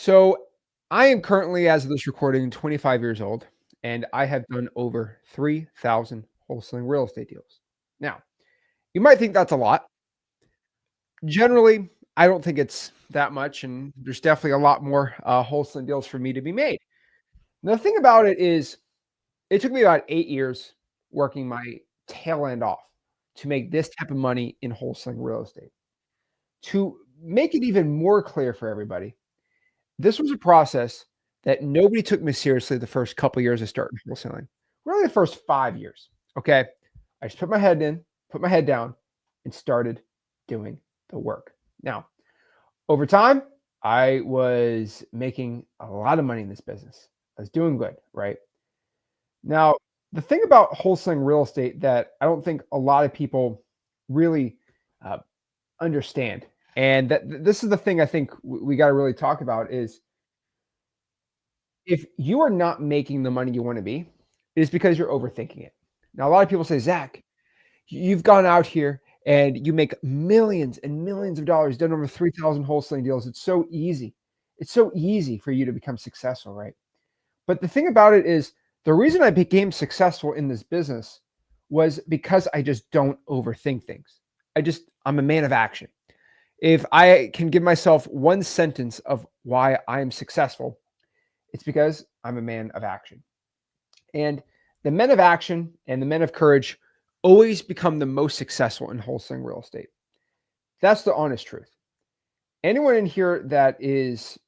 So I am currently, as of this recording, 25 years old, and I have done over 3,000 wholesaling real estate deals. Now, you might think that's a lot. Generally, I don't think it's that much, and there's definitely a lot more wholesaling deals for me to be made. The thing about it is, it took me about 8 years working my tail end off to make this type of money in wholesaling real estate. To make it even more clear for everybody, this was a process that nobody took me seriously the first couple years of starting wholesaling. Really the first 5 years, okay? I just put my head down, and started doing the work. Now, over time, I was making a lot of money in this business. I was doing good, right? Now, the thing about wholesaling real estate that I don't think a lot of people really uh, understand, and this is the thing I think we got to really talk about is if you are not making the money you want to be, it is because you're overthinking it. Now, a lot of people say, Zach, you've gone out here and you make millions and millions of dollars, done over 3,000 wholesaling deals. It's so easy. It's so easy for you to become successful, right? But the thing about it is, the reason I became successful in this business was because I just don't overthink things. I'm a man of action. If I can give myself one sentence of why I am successful, it's because I'm a man of action. And the men of action and the men of courage always become the most successful in wholesaling real estate. That's the honest truth. Anyone in here that is,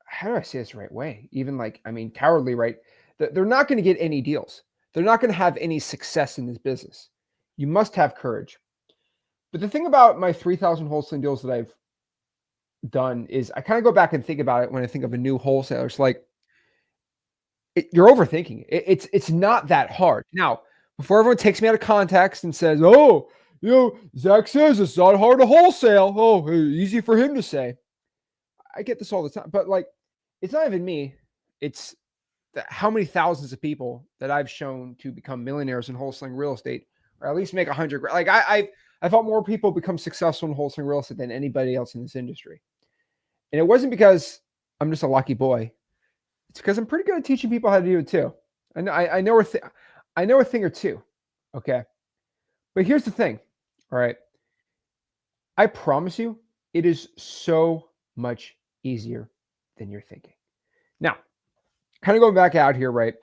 how do I say this the right way? Even like, I mean, cowardly, right? They're not going to get any deals. They're not going to have any success in this business. You must have courage. But the thing about my 3,000 wholesaling deals that I've done is I kind of go back and think about it when I think of a new wholesaler. It's like, you're overthinking it. It's not that hard. Now, before everyone takes me out of context and says, "Oh, Zach says it's not hard to wholesale. Oh, easy for him to say." I get this all the time, but like, it's not even me. It's how many thousands of people that I've shown to become millionaires in wholesaling real estate, or at least make 100. Like I've helped more people become successful in wholesaling real estate than anybody else in this industry, and it wasn't because I'm just a lucky boy. It's because I'm pretty good at teaching people how to do it too. I know I know a thing or two. Okay. But here's the thing. All right. I promise you, it is so much easier than you're thinking. Now, kind of going back out here, right?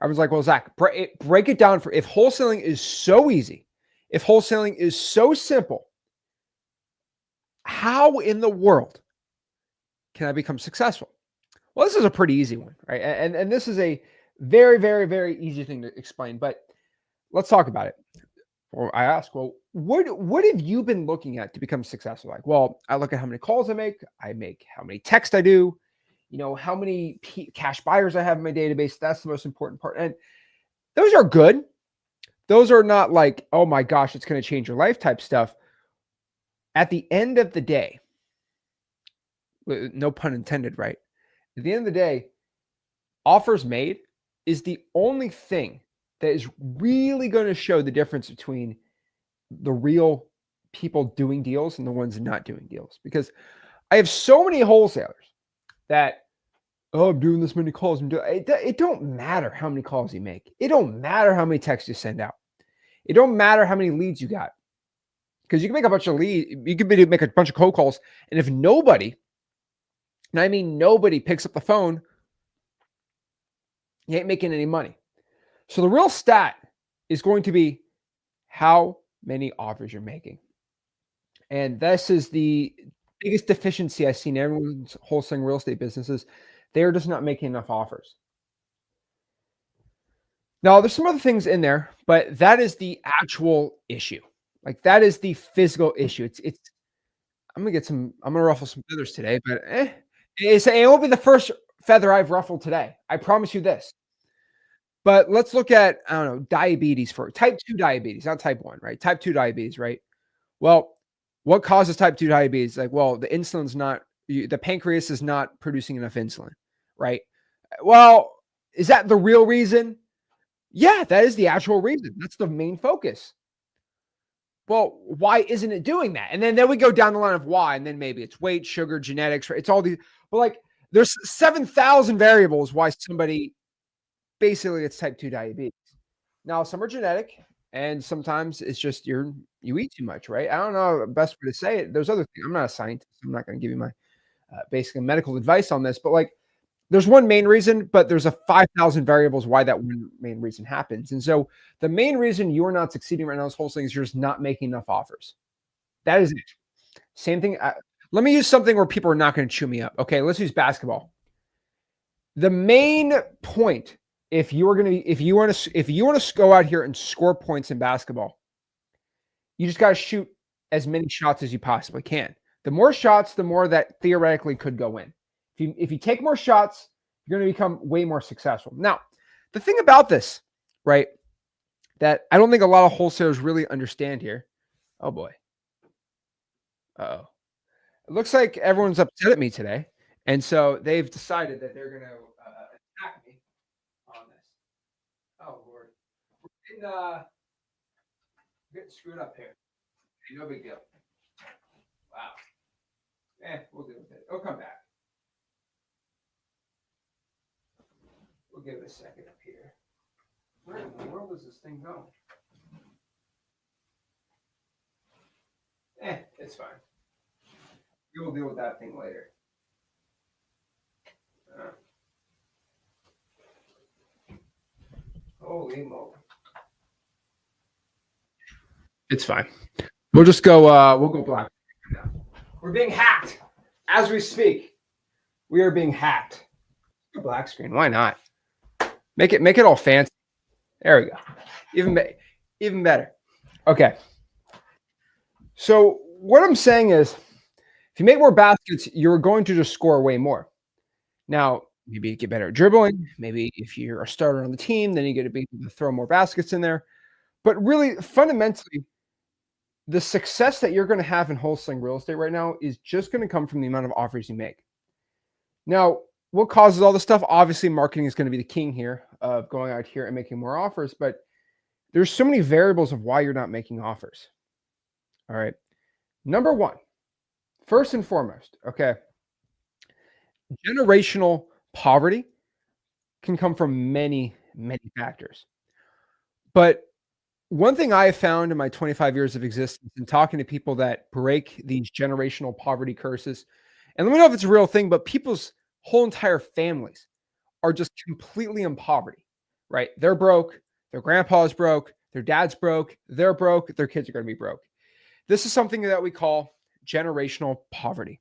I was like, well, Zach, break it down for if wholesaling is so easy, if wholesaling is so simple, how in the world can I become successful? Well, this is a pretty easy one, right? And this is a very, very, very easy thing to explain, but let's talk about it. Well, I ask, well, what have you been looking at to become successful? Like, well, I look at how many calls I make how many texts I do, how many cash buyers I have in my database. That's the most important part. And those are good. Those are not like, oh my gosh, it's going to change your life type stuff. At the end of the day, no pun intended, right? At the end of the day, offers made is the only thing that is really going to show the difference between the real people doing deals and the ones not doing deals. Because I have so many wholesalers that, oh, I'm doing this many calls. It don't matter how many calls you make. It don't matter how many texts you send out. It don't matter how many leads you got. Because you can make a bunch of you can make a bunch of cold calls. And if nobody, and I mean nobody, picks up the phone, you ain't making any money. So the real stat is going to be how many offers you're making. And this is the biggest deficiency I see in everyone's wholesaling real estate businesses. They're just not making enough offers. Now, there's some other things in there, but that is the actual issue. Like that is the physical issue. I'm gonna ruffle some feathers today, but it won't be the first feather I've ruffled today. I promise you this. But let's look at, I don't know, diabetes for type 2 diabetes, not type 1, right? Type 2 diabetes, right? Well, what causes type 2 diabetes? Like, well, the pancreas is not producing enough insulin, right? Well, is that the real reason? Yeah, that is the actual reason. That's the main focus. well, why isn't it doing that? And then we go down the line of why, and then maybe it's weight, sugar, genetics, right? It's all these, but like there's 7,000 variables why somebody basically it's type 2 diabetes. Now, some are genetic, and sometimes it's just you eat too much, right? I don't know the best way to say it. There's other things. I'm not a scientist. I'm not going to give you my basically medical advice on this, but like there's one main reason, but there's a 5,000 variables why that one main reason happens. And so the main reason you're not succeeding right now is wholesaling is you're just not making enough offers. That is it. Same thing. Let me use something where people are not going to chew me up. Okay, let's use basketball. The main point, if you want to go out here and score points in basketball, you just got to shoot as many shots as you possibly can. The more shots, the more that theoretically could go in. If you take more shots, you're going to become way more successful. Now, the thing about this, right, that I don't think a lot of wholesalers really understand here. Oh boy. Uh-oh. It looks like everyone's upset at me today. And so they've decided that they're going to attack me on this. Oh, Lord. We're getting screwed up here. No big deal. Wow. We'll deal with it. It'll come back. We'll give it a second up here. Where in the world does this thing go? It's fine. We'll deal with that thing later. Holy moly. It's fine. We'll just go, we'll go black. We're being hacked as we speak. We are being hacked. Black screen. Why not? Make it all fancy. There we go. Even better. Okay. So what I'm saying is, if you make more baskets, you're going to just score way more. Now, maybe you get better at dribbling. Maybe if you're a starter on the team, then you get to be able to throw more baskets in there. But really, fundamentally, the success that you're going to have in wholesaling real estate right now is just going to come from the amount of offers you make. Now, what causes all this stuff? Obviously, marketing is going to be the king here of going out here and making more offers, but there's so many variables of why you're not making offers. All right. Number one, first and foremost, okay, generational poverty can come from many, many factors. But one thing I have found in my 25 years of existence and talking to people that break these generational poverty curses, and let me know if it's a real thing, but people's whole entire families are just completely in poverty, right? They're broke. Their grandpa's broke. Their dad's broke. They're broke. Their kids are going to be broke. This is something that we call generational poverty,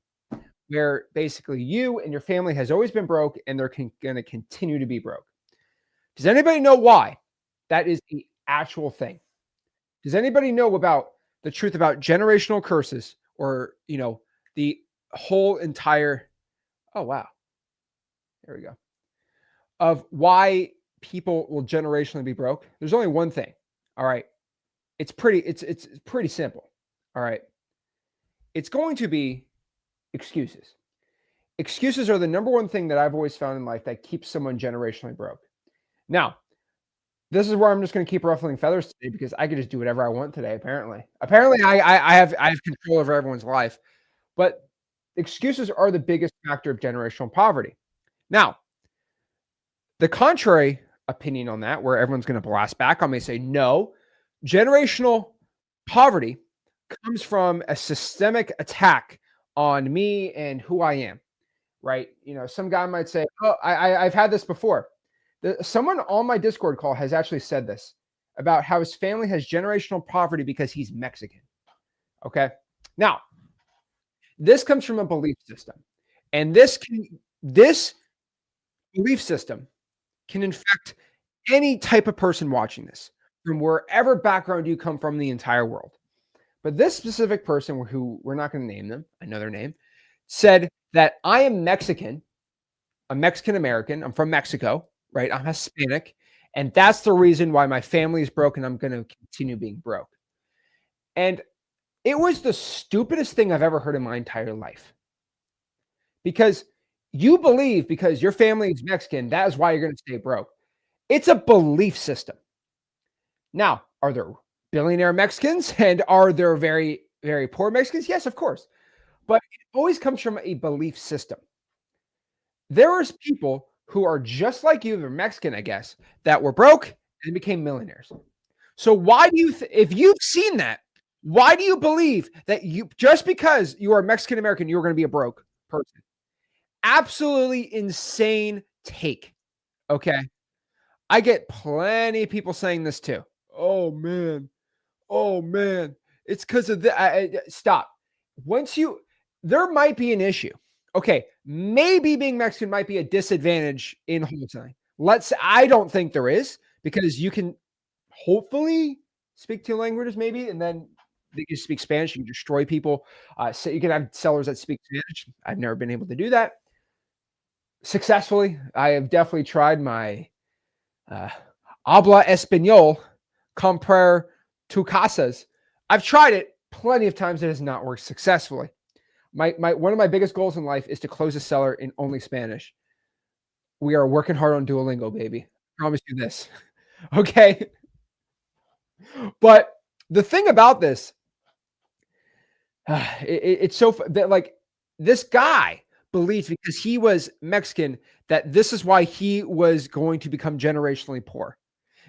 where basically you and your family has always been broke and they're going to continue to be broke. Does anybody know why that is the actual thing? Does anybody know about the truth about generational curses or, the whole entire, oh, wow. There we go. Of why people will generationally be broke? There's only one thing. All right. It's pretty simple. All right. It's going to be excuses. Excuses are the number one thing that I've always found in life that keeps someone generationally broke. Now, this is where I'm just going to keep ruffling feathers today because I could just do whatever I want today. Apparently, I have control over everyone's life, but excuses are the biggest factor of generational poverty. Now, the contrary opinion on that, where everyone's going to blast back on me, say no, generational poverty comes from a systemic attack on me and who I am. Right? Some guy might say, "Oh, I've had this before." Someone on my Discord call has actually said this about how his family has generational poverty because he's Mexican. Okay. Now, this comes from a belief system, and this belief system can infect any type of person watching this from wherever background you come from in the entire world. But this specific person, who we're not going to name them, I know their name, said that I am Mexican, a Mexican American. I'm from Mexico, right? I'm Hispanic. And that's the reason why my family is broke and I'm going to continue being broke. And it was the stupidest thing I've ever heard in my entire life. Because you believe because your family is Mexican, that is why you're going to stay broke. It's a belief system. Now, are there billionaire Mexicans, and are there very, very poor Mexicans? Yes, of course. But it always comes from a belief system. There is people who are just like you, they're Mexican, I guess, that were broke and became millionaires. So why do you if you've seen that, why do you believe that you just because you are Mexican American, you're gonna be a broke person? Absolutely insane take, okay? I get plenty of people saying this too. "Oh, man. Oh, man. It's because of the" stop. Once you there might be an issue. Okay, maybe being Mexican might be a disadvantage in wholesaling. I don't think there is because you can hopefully speak 2 languages maybe, and then they can speak Spanish, you can destroy people. So you can have sellers that speak Spanish. I've never been able to do that successfully. I have definitely tried my uh, habla español, comprar tu casas. I've tried it plenty of times. It has not worked successfully. My one of my biggest goals in life is to close a seller in only Spanish. We are working hard on Duolingo, baby. Promise you this. Okay. But the thing about this, it's so that like this guy believes because he was Mexican that this is why he was going to become generationally poor.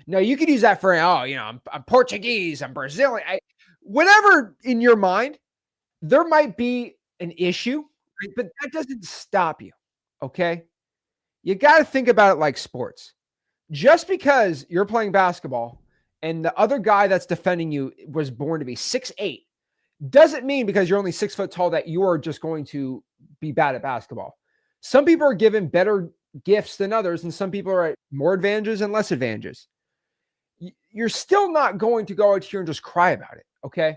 Now you could use that for I'm Portuguese, I'm Brazilian, whatever in your mind. There might be an issue, right? But that doesn't stop you. Okay, you got to think about it like sports. Just because you're playing basketball and the other guy that's defending you was born to be 6'8" doesn't mean because you're only 6 foot tall that you are just going to be bad at basketball. Some people are given better gifts than others, and some people are at more advantages and less advantages. You're still not going to go out here and just cry about it. Okay.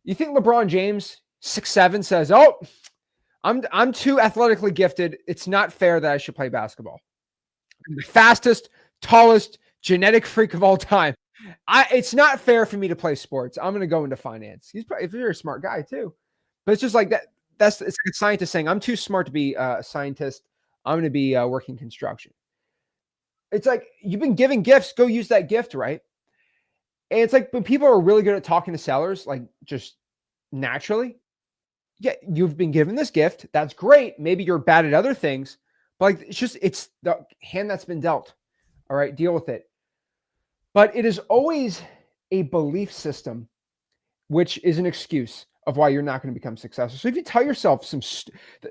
You think LeBron James, 6'7", says, "Oh, I'm too athletically gifted. It's not fair that I should play basketball. I'm the fastest, tallest, genetic freak of all time. It's not fair for me to play sports. I'm going to go into finance." He's probably a very smart guy too, but it's just like that. It's like a scientist saying, "I'm too smart to be a scientist. I'm going to be working construction." It's like you've been given gifts. Go use that gift, right? And it's like when people are really good at talking to sellers, like just naturally, yeah, you've been given this gift. That's great. Maybe you're bad at other things, but like it's the hand that's been dealt. All right, deal with it. But it is always a belief system, which is an excuse of why you're not going to become successful. So if you tell yourself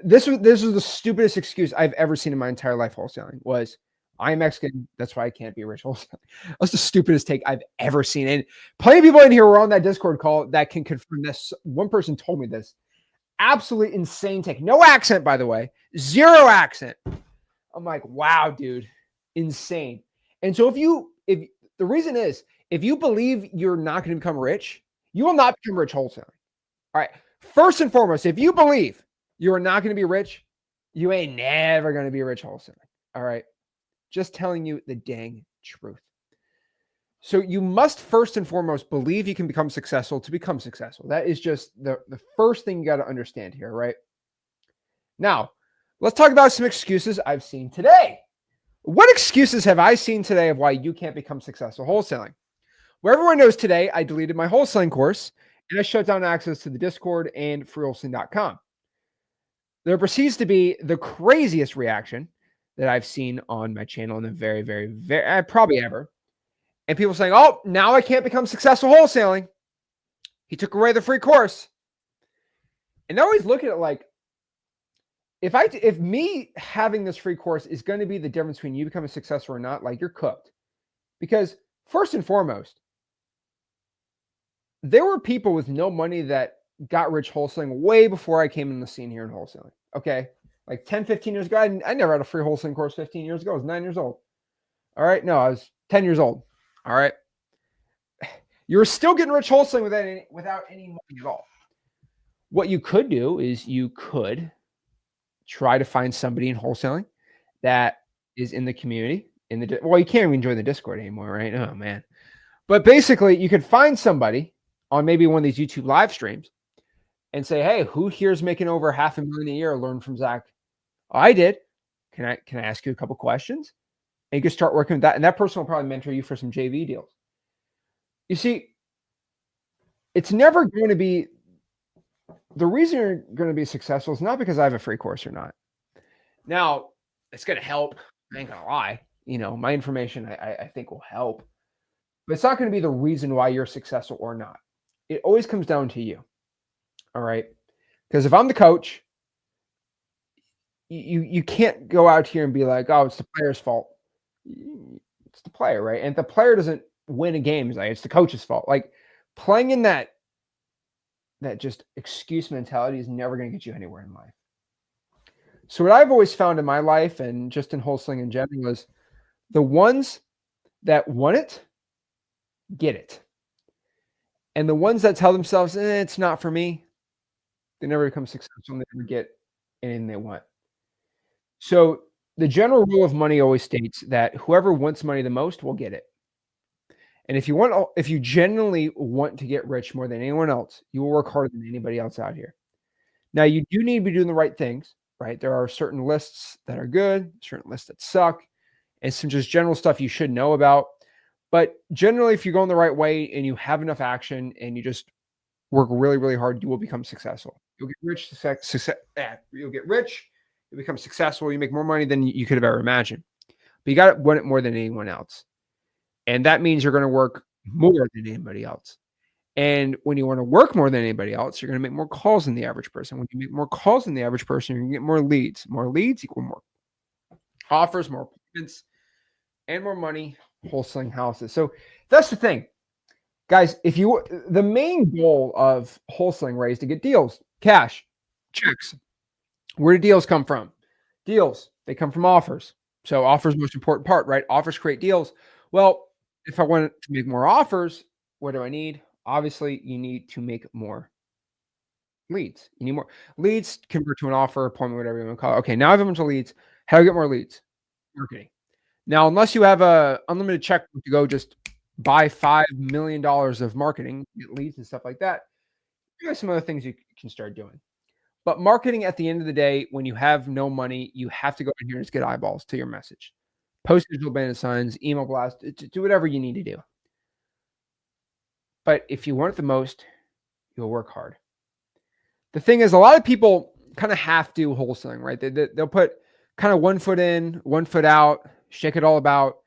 this was the stupidest excuse I've ever seen in my entire life wholesaling was I'm Mexican, that's why I can't be rich wholesaling. That's the stupidest take I've ever seen. And plenty of people in here were on that Discord call that can confirm this. One person told me this. Absolutely insane take. No accent, by the way. Zero accent. I'm like, wow, dude. Insane. And so if the reason is if you believe you're not going to become rich, you will not become rich wholesaling. All right. First and foremost, if you believe you are not going to be rich, you ain't never going to be rich wholesaling. All right. Just telling you the dang truth. So you must first and foremost believe you can become successful to become successful. That is just the first thing you got to understand here, right? Now, let's talk about some excuses I've seen today. What excuses have I seen today of why you can't become successful wholesaling? Well, everyone knows today I deleted my wholesaling course and I shut down access to the Discord and freewholesaling.com. There proceeds to be the craziest reaction that I've seen on my channel in a very, very, very, probably ever. And people saying, "Oh, now I can't become successful wholesaling. He took away the free course." And I always look at it like, if me having this free course is going to be the difference between you becoming successful or not, like you're cooked. Because first and foremost, there were people with no money that got rich wholesaling way before I came in the scene here in wholesaling. Okay. Like 10, 15 years ago, I never had a free wholesaling course 15 years ago. I was 9 years old. All right. No, I was 10 years old. All right. You're still getting rich wholesaling without any money at all. What you could do is you could try to find somebody in wholesaling that is in the community. Well, you can't even join the Discord anymore, right? Oh, man. But basically, you could find somebody on maybe one of these YouTube live streams and say, "Hey, who here is making over $500,000 a year? Learn from Zach." "Oh, I did. Can I ask you a couple questions?" And you can start working with that. And that person will probably mentor you for some JV deals. You see, It's never going to be the reason you're going to be successful is not because I have a free course or not. Now, it's going to help. I ain't going to lie. My information I think will help, but it's not going to be the reason why you're successful or not. It always comes down to you. All right. Because if I'm the coach, you can't go out here and be like, oh, it's the player's fault. It's the player, right? And if the player doesn't win a game, it's the coach's fault. Like playing in that just excuse mentality is never going to get you anywhere in life. So what I've always found in my life and just in wholesaling in general is the ones that want it get it, and the ones that tell themselves it's not for me, they never become successful and they never get anything they want. So the general rule of money always states that whoever wants money the most will get it. And if you genuinely want to get rich more than anyone else, you will work harder than anybody else out here. Now, you do need to be doing the right things, right? There are certain lists that are good, certain lists that suck, and some just general stuff you should know about. But generally, if you're going the right way and you have enough action and you just work really, really hard, you will become successful. You'll get rich, you'll get rich, you become successful, you make more money than you could have ever imagined. But you got to want it more than anyone else. And that means you're going to work more than anybody else. And when you want to work more than anybody else, you're going to make more calls than the average person. When you make more calls than the average person, you're going to get more leads. More leads equal more offers, more appointments, and more money wholesaling houses. So that's the thing. Guys, the main goal of wholesaling, right, is to get deals, cash, checks. Where do deals come from? Deals, they come from offers. So offers most important part, right? Offers create deals. Well, if I want to make more offers, what do I need? Obviously, you need to make more leads. You need more leads, convert to an offer, appointment, whatever you want to call it. Okay, now I have a bunch of leads. How do I get more leads? Marketing. Now, unless you have a unlimited checkbook to go just buy $5 million of marketing, get leads and stuff like that, there are some other things you can start doing. But marketing at the end of the day, when you have no money, you have to go in here and just get eyeballs to your message. Post digital bandit signs, email blast, do whatever you need to do. But if you want it the most, you'll work hard. The thing is, a lot of people kind of half do wholesaling, right? They'll put kind of 1 foot in, 1 foot out, shake it all about,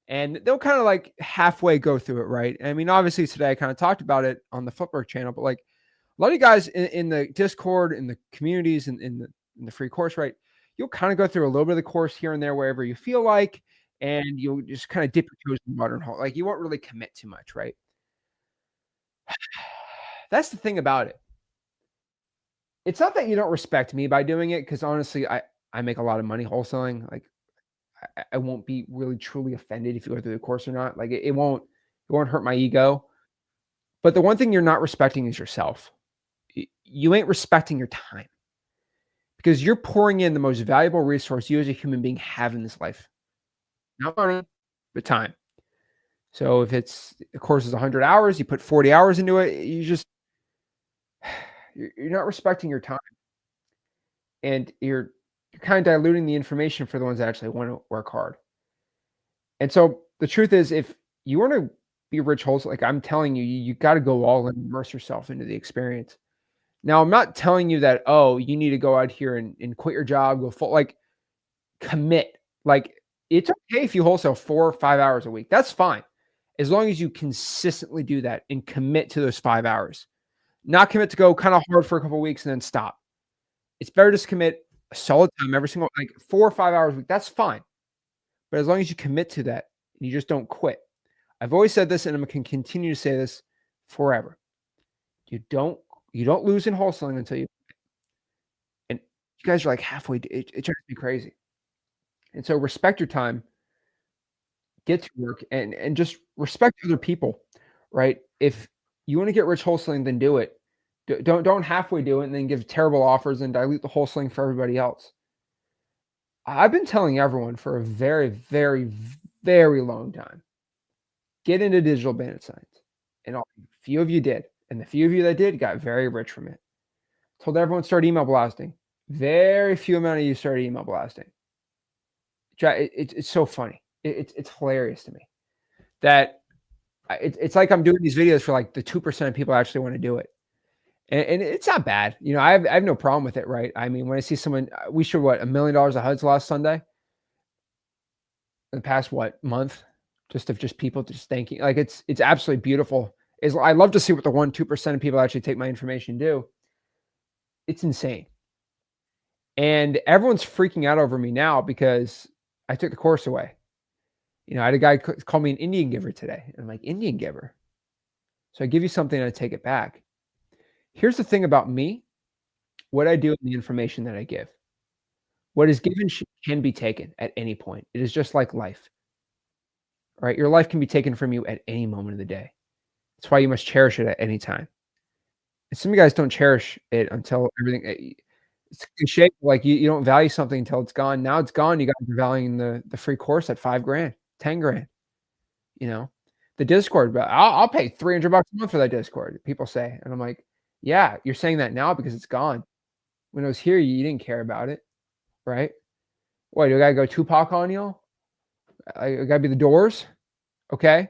and they'll kind of like halfway go through it, right? I mean, obviously today I kind of talked about it on the Footwork channel, but like a lot of you guys in the Discord, in the communities, in the free course, right? You'll kind of go through a little bit of the course here and there wherever you feel like, and you'll just kind of dip your toes in the modern hole. Like you won't really commit too much, right? That's the thing about it. It's not that you don't respect me by doing it, because honestly, I make a lot of money wholesaling. Like I won't be really truly offended if you go through the course or not. Like it won't hurt my ego. But the one thing you're not respecting is yourself. You ain't respecting your time, because you're pouring in the most valuable resource you as a human being have in this life. Not money, but time. So if the course is 100 hours, you put 40 hours into it, you're not respecting your time, and you're kind of diluting the information for the ones that actually want to work hard. And so the truth is, if you want to be rich wholesale, like I'm telling you, you got to go all in, immerse yourself into the experience. Now, I'm not telling you that, oh, you need to go out here and quit your job, go full, like commit. Like it's okay if you wholesale 4 or 5 hours a week. That's fine. As long as you consistently do that and commit to those 5 hours, not commit to go kind of hard for a couple of weeks and then stop. It's better to commit a solid time every single, like 4 or 5 hours a week. That's fine. But as long as you commit to that, and you just don't quit. I've always said this, and I'm going to continue to say this forever. You don't lose in wholesaling until you, and you guys are like halfway. It drives me crazy. And so respect your time, get to work, and just respect other people, right? If you want to get rich wholesaling, then do it. Don't halfway do it and then give terrible offers and dilute the wholesaling for everybody else. I've been telling everyone for a very, very, very long time, get into digital bandit signs. And a few of you did. And the few of you that did got very rich from it. Told everyone start email blasting. Very few amount of you started email blasting. It's so funny. It's hilarious to me that It's like I'm doing these videos for like the 2% of people that actually want to do it. And it's not bad. I have no problem with it, right? I mean, when I see someone, we showed what, $1 million of HUDs last Sunday, in the past what month, just of just people just thanking. Like it's absolutely beautiful. Is I love to see what the 1-2% of people actually take my information do. It's insane, and everyone's freaking out over me now because I took the course away. I had a guy call me an Indian giver today, and I'm like, Indian giver. So I give you something and I take it back. Here's the thing about me: what I do and the information that I give. What is given can be taken at any point. It is just like life, right? Your life can be taken from you at any moment of the day. That's why you must cherish it at any time. And some of you guys don't cherish it until everything. It's cliche, like you don't value something until it's gone. Now it's gone. You guys are valuing the free course at 5 grand, 10 grand. You know, the Discord, but I'll pay $300 a month for that Discord. People say, and I'm like, yeah, you're saying that now because it's gone. When it was here, you didn't care about it, right? What, do I gotta go Tupac on you? I gotta be the Doors, okay?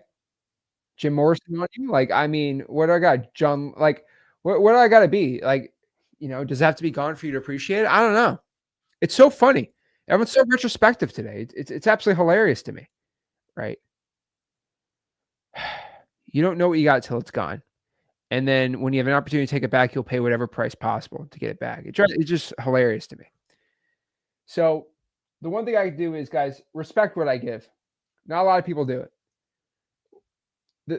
Jim Morrison on you? Like, I mean, what do I got? John, like, what do I gotta be? Like, does it have to be gone for you to appreciate it? I don't know. It's so funny. Everyone's so retrospective today. It's absolutely hilarious to me, right? You don't know what you got till it's gone. And then when you have an opportunity to take it back, you'll pay whatever price possible to get it back. It's just hilarious to me. So the one thing I can do is, guys, respect what I give. Not a lot of people do it.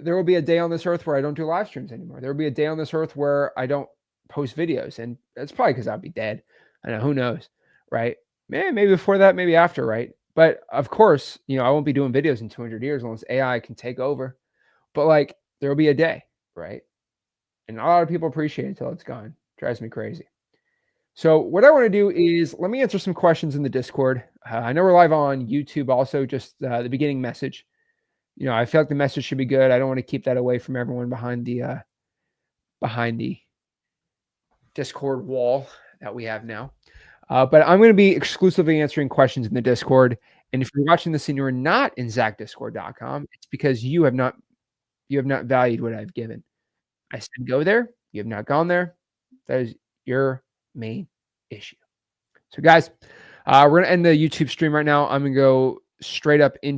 There will be a day on this earth where I don't do live streams anymore. There will be a day on this earth where I don't post videos, and that's probably because I'll be dead. I know, who knows, right? Maybe before that, maybe after, right? But of course, I won't be doing videos in 200 years unless AI can take over. But like, there will be a day, right? And not a lot of people appreciate it until it's gone. Drives me crazy. So what I want to do is let me answer some questions in the Discord. I know we're live on YouTube. Also, just the beginning message. I feel like the message should be good. I don't want to keep that away from everyone behind the Discord wall that we have now. But I'm going to be exclusively answering questions in the Discord. And if you're watching this and you're not in ZachDiscord.com, it's because you have not valued what I've given. I said go there. You have not gone there. That is your main issue. So, guys, we're going to end the YouTube stream right now. I'm going to go straight up into